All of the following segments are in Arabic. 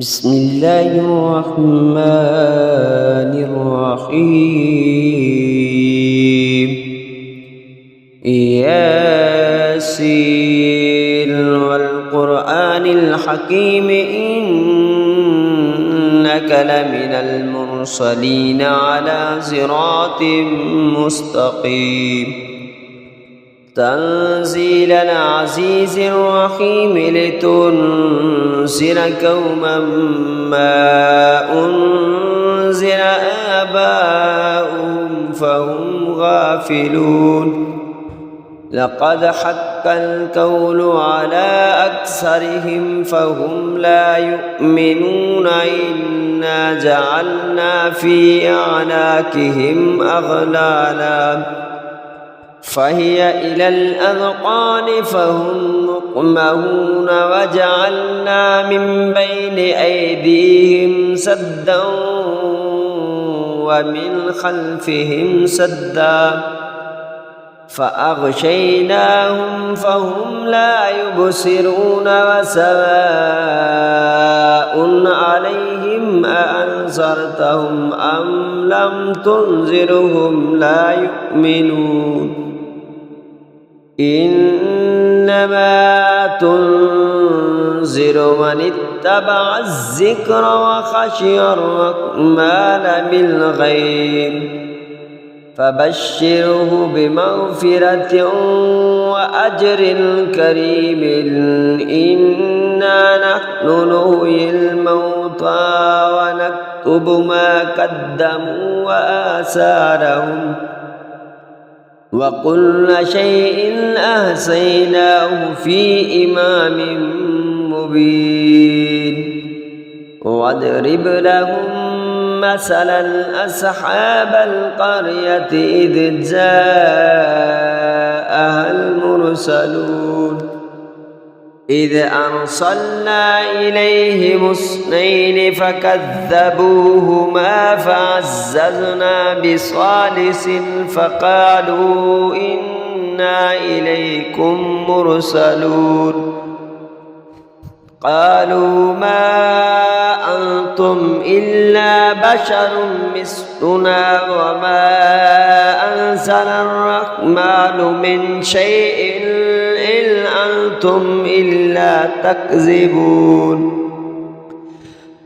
بسم الله الرحمن الرحيم. ياسين والقرآن الحكيم إنك لمن المرسلين على صراط مستقيم. تنزيل العزيز الرحيم لتنذر قوما ما أنذر آباؤهم فهم غافلون. لقد حق القول على أكثرهم فهم لا يؤمنون. إنا جعلنا في أعناقهم أغلالا فهي إلى الأذقان فهم مقمحون. وجعلنا من بين أيديهم سدا ومن خلفهم سدا فأغشيناهم فهم لا يبصرون. وسواء عليهم أأنذرتهم أم لم تنذرهم لا يؤمنون. إنما تنذر من اتبع الذكر وخشي الرحمن بالغيب فبشره بمغفرة وأجر كريم. إنا نحن نحيي الموتى ونكتب ما قدموا وآثارهم وكل شيء أحصيناه في إمام مبين. واضرب لهم مثلا أصحاب القرية إذ جاءها المرسلون إذ أرسلنا إليهم اثنين فكذبوهما فعززنا بثالث فقالوا إنا إليكم مرسلون. قالوا ما أنتم إلا بشر مثلنا وما أنزل الرحمن من شيء إن أنتم إلا تكذبون.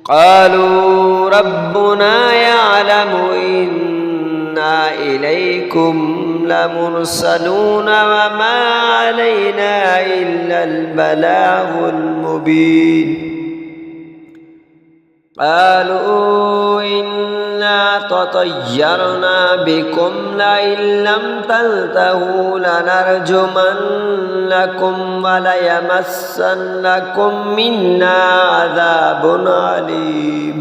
قالوا ربنا يعلم إنا إليكم لمرسلون وما علينا إلا البلاغ المبين. قالوا إنا تطيرنا بكم لئن لم تنتهوا لنرجمنكم وليمسنكم منا عذاب عليم.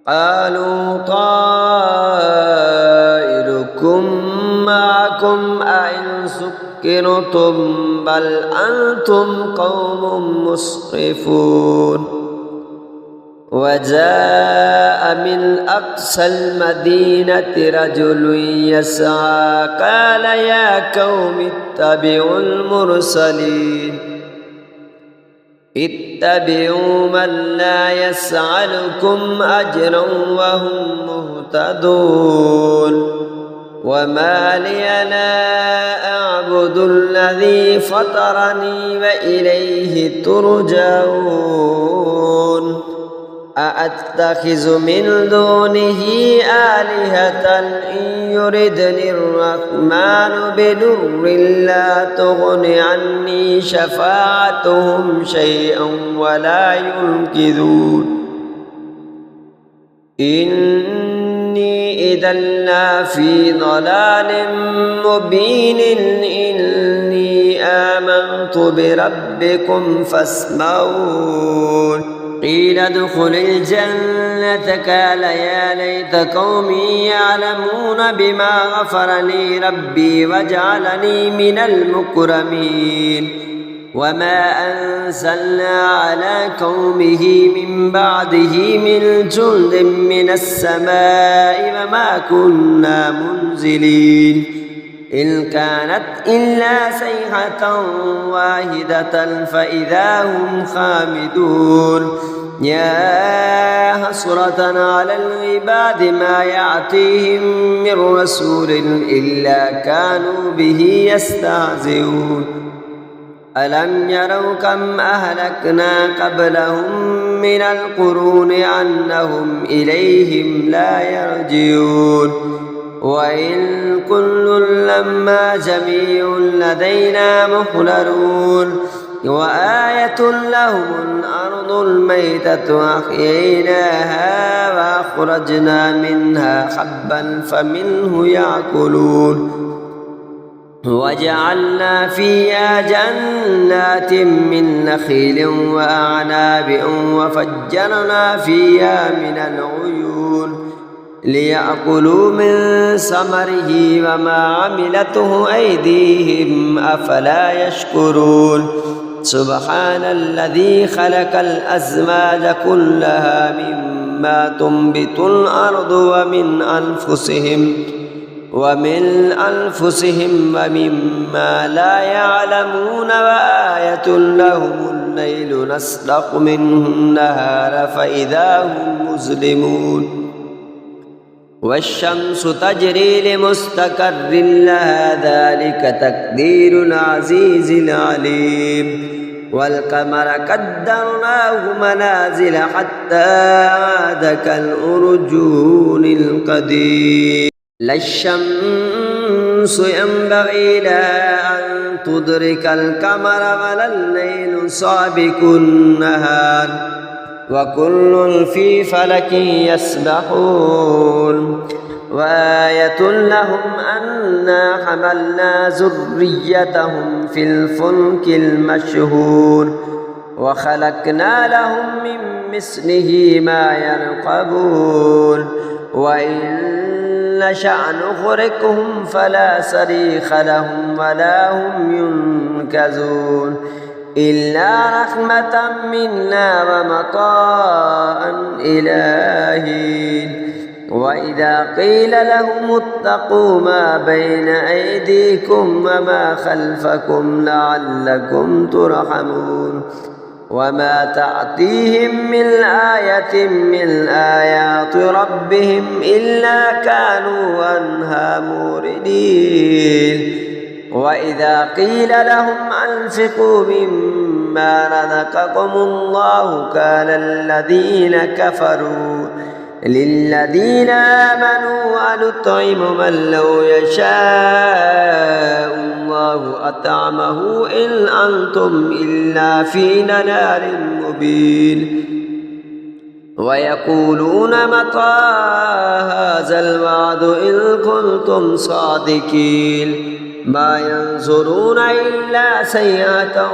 قالوا طائركم معكم أئن سكرتم بل أنتم قوم مسرفون. وجاء من أقصى المدينة رجل يسعى قال يا قوم اتبعوا المرسلين اتبعوا من لا يسألكم أجرا وهم مهتدون. وما لي لا أعبد الذي فطرني وإليه ترجعون. أأتخذ من دونه آلهة إن يردني الرحمن بضر لا تغن عني شفاعتهم شيئا ولا ينقذون. إني إذا لفي ضلال مبين. إني آمنت بربكم فاسمعون. قيل ادخل الجنة قال يا ليت قومي يعلمون بما غفر لي ربي وجعلني من المكرمين. وما أنزلنا على قومه من بعده من جند من السماء وما كنا منزلين. إن كانت إلا صيحة واحدة فإذا هم خامدون يا حسرة على العباد ما يأتيهم من رسول إلا كانوا به يستهزئون ألم يروا كم أهلكنا قبلهم من القرون أنهم إليهم لا يرجعون وإن كل لما جميع لدينا محضرون وآية لهم الأرض الميتة أحييناها وأخرجنا منها حبا فمنه يأكلون وجعلنا فيها جنات من نخيل وأعناب وفجرنا فيها من العيون ليأكلوا من ثمره وما عملته أيديهم أفلا يشكرون سبحان الذي خلق الأزواج كلها مما تنبت الأرض ومن أنفسهم ومما لا يعلمون وآية لهم الليل نسلخ منه النهار فإذا هم مظلمون والشمس تجري لمستقر لها ذلك تقدير العزيز العليم والقمر قدرناه منازل حتى عاد كالأرجون القديم لا الشمس ينبغي لها أن تدرك القمر ولا الليل سابق النهار وكل في فلك يسبحون وآية لهم أنا حملنا ذريتهم في الفلك المشحون وخلقنا لهم من مثله ما يركبون وإن نشأ نغرقهم فلا صريخ لهم ولا هم ينقذون إلا رحمة منا ومطاء إلى حين وإذا قيل لهم اتقوا ما بين أيديكم وما خلفكم لعلكم ترحمون وما تأتيهم من آية من آيات ربهم إلا كانوا عنها موردين وإذا قيل لهم أنفقوا مما رزقكم الله قال الذين كفروا للذين آمنوا أنطعم من لو يشاء الله أطعمه إن أنتم إلا في ضلال مبين ويقولون متى هذا الوعد إن كنتم صادقين ما ينظرون إلا سيئة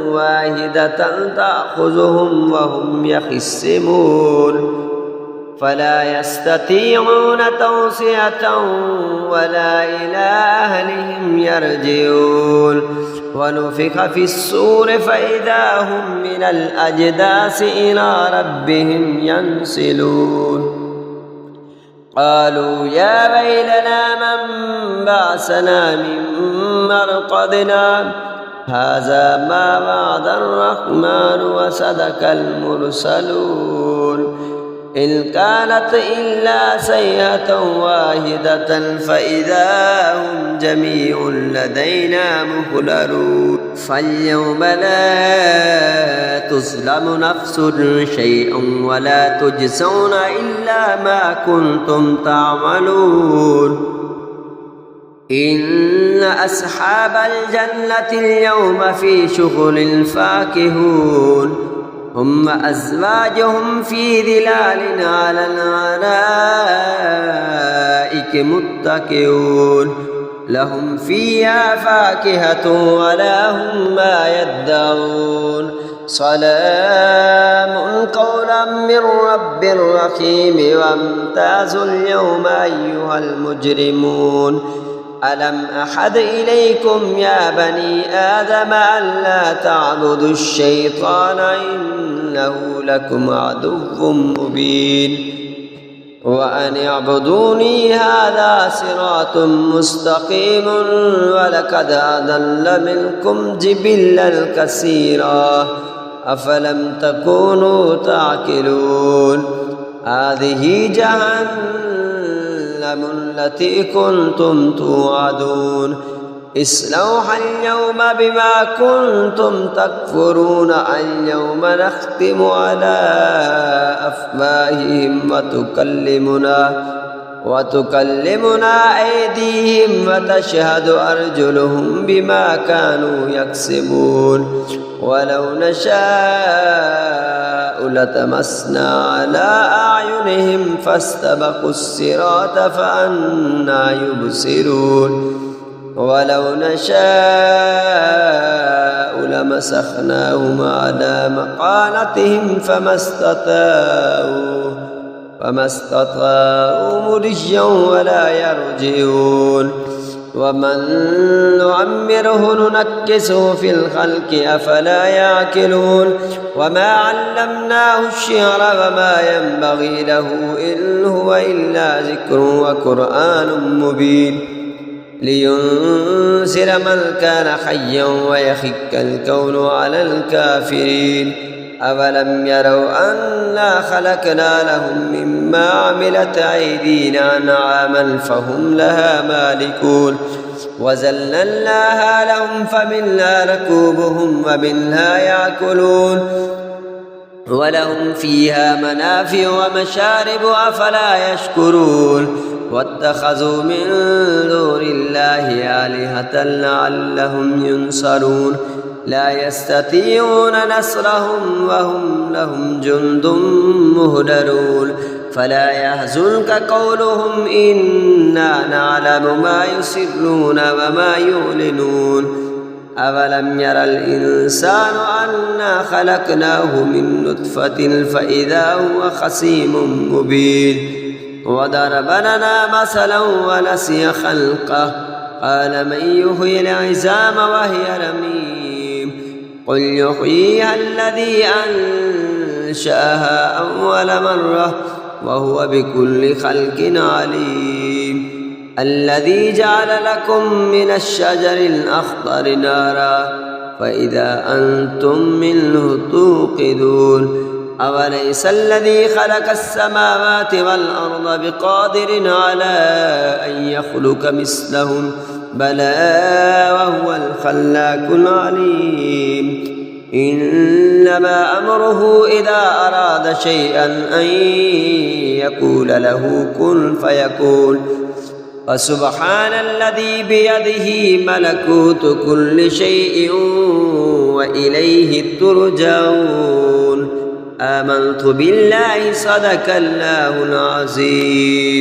واحدة تأخذهم وهم يخصمون فلا يستطيعون توصية ولا إلى أهلهم يرجعون ونفخ في الصور فإذا هم من الأجداث إلى ربهم ينسلون قالوا يا ويلنا من بعثنا من مرقدنا هذا ما وعد الرحمن وصدق المرسلون إن كانت إلا صيحة واحدة فإذا هم جميع لدينا محضرون فاليوم لا تظلم نفس شيئا ولا تجزون إلا ما كنتم تعملون إن أصحاب الجنة اليوم في شغل فاكهون هم أزواجهم في ظلال على الأرائك متكئون لهم فيها فاكهة ولا هم ما يدعون سلام قولا من رب رحيم وامتازوا اليوم أيها المجرمون ألم أحد إليكم يا بني آدم ألا تعبدوا الشيطان إنه لكم عدو مبين وأن اعبدوني هذا صراط مستقيم ولقد أضل منكم جبلا كثيرا أفلم تكونوا تعقلون هذه جهنم التي كنتم توعدون اصلوها اليوم بما كنتم تكفرون اليوم نختم على أفواههم وتكلمنا أيديهم وتشهد أرجلهم بما كانوا يكسبون ولو نشاء لتمسنا على أعينهم فاستبقوا الصراط فأنى يبصرون ولو نشاء لمسخناهم على مقالتهم فما استطاعوا مرجا ولا يرجعون ومن نعمره ننكسه في الخلق أفلا يعقلون وما علمناه الشعر وما ينبغي له إن هو إلا ذكر وقرآن مبين لينذر من كان حيا ويخك الكون على الكافرين أولم يروا أنا خلقنا لهم مما عملت أيدينا أنعاما فهم لها مالكون وذللناها لهم فمنها ركوبهم ومنها يأكلون ولهم فيها منافع ومشارب أفلا يشكرون واتخذوا من دون الله آلهة لعلهم ينصرون لا يستطيعون نصرهم وهم لهم جند مهدرون فلا يحزنك قولهم إنا نعلم ما يسرون وما يعلنون أولم ير الإنسان أنا خلقناه من نطفة فإذا هو خصيم مبين وضرب لنا مثلا ونسي خلقه قال من يحيي العظام وهي رميم قل يحييها الذي أنشأها أول مرة وهو بكل خلق عليم الذي جعل لكم من الشجر الأخضر نارا فإذا أنتم منه توقدون أوليس الذي خلق السماوات والأرض بقادر على أن يخلق مثلهم بلى وهو الخلاق العليم إنما أمره إذا أراد شيئا أن يقول له كن فيكون فسبحان الذي بيده ملكوت كل شيء وإليه ترجعون آمنت بالله صدق الله العظيم.